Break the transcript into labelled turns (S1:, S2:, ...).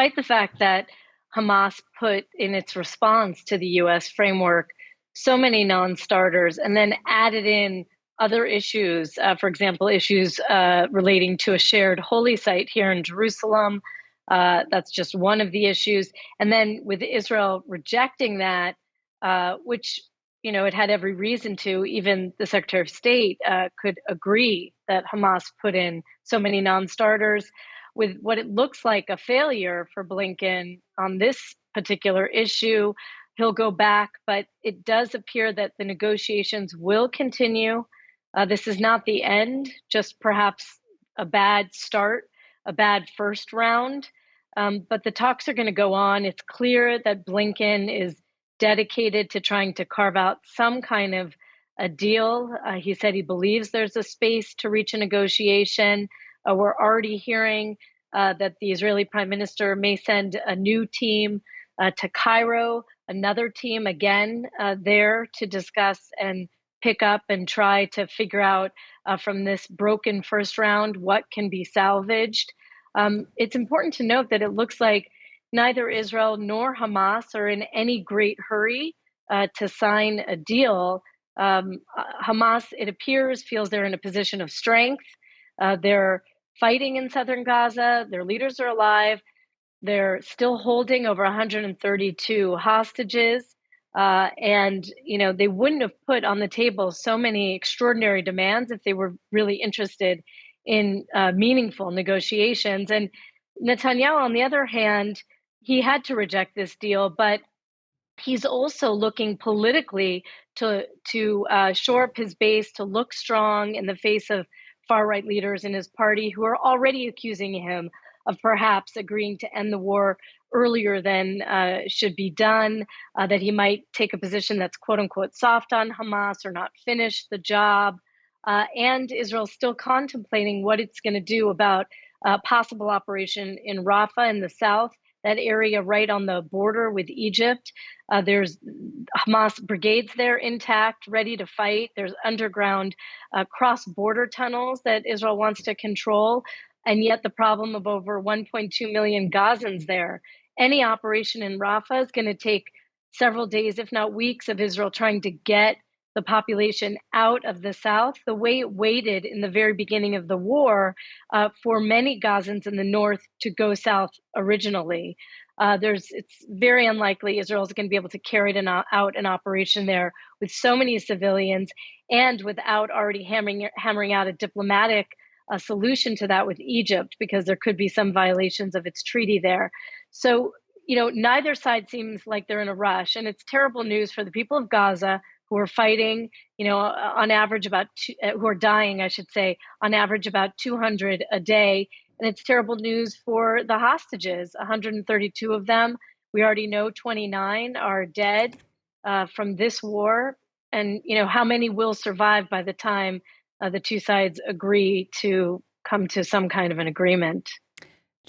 S1: despite the fact that Hamas put in its response to the US framework so many non starters and then added in other issues, for example, issues relating to a shared holy site here in Jerusalem. That's just one of the issues. And then with Israel rejecting that, which it had every reason to, even the Secretary of State could agree that Hamas put in so many non starters with what it looks like a failure for Blinken on this particular issue. He'll go back, but it does appear that the negotiations will continue. This is not the end, just perhaps a bad start, a bad first round. But the talks are going to go on. It's clear that Blinken is dedicated to trying to carve out some kind of a deal. He said he believes there's a space to reach a negotiation. We're already hearing that the Israeli Prime Minister may send a new team to Cairo, another team again there to discuss and pick up and try to figure out from this broken first round what can be salvaged. It's important to note that it looks like neither Israel nor Hamas are in any great hurry to sign a deal. Hamas, it appears, feels they're in a position of strength. They're fighting in southern Gaza. Their leaders are alive. They're still holding over 132 hostages. And, they wouldn't have put on the table so many extraordinary demands if they were really interested in meaningful negotiations. And Netanyahu, on the other hand, he had to reject this deal, but he's also looking politically to shore up his base, to look strong in the face of far-right leaders in his party who are already accusing him of perhaps agreeing to end the war earlier than should be done, that he might take a position that's quote-unquote soft on Hamas or not finish the job. And Israel's still contemplating what it's going to do about possible operation in Rafah in the south, that area right on the border with Egypt. There's Hamas brigades there intact, ready to fight. There's underground cross-border tunnels that Israel wants to control. And yet the problem of over 1.2 million Gazans there. Any operation in Rafah is going to take several days, if not weeks, of Israel trying to get the population out of the south, the way it waited in the very beginning of the war for many Gazans in the north to go south originally. It's very unlikely Israel is going to be able to carry out an operation there with so many civilians and without already hammering out a diplomatic solution to that with Egypt, because there could be some violations of its treaty there. So, neither side seems like they're in a rush, and it's terrible news for the people of Gaza who are fighting, on average who are dying, I should say, on average about 200 a day. And it's terrible news for the hostages, 132 of them. We already know 29 are dead from this war. And, how many will survive by the time the two sides agree to come to some kind of an agreement?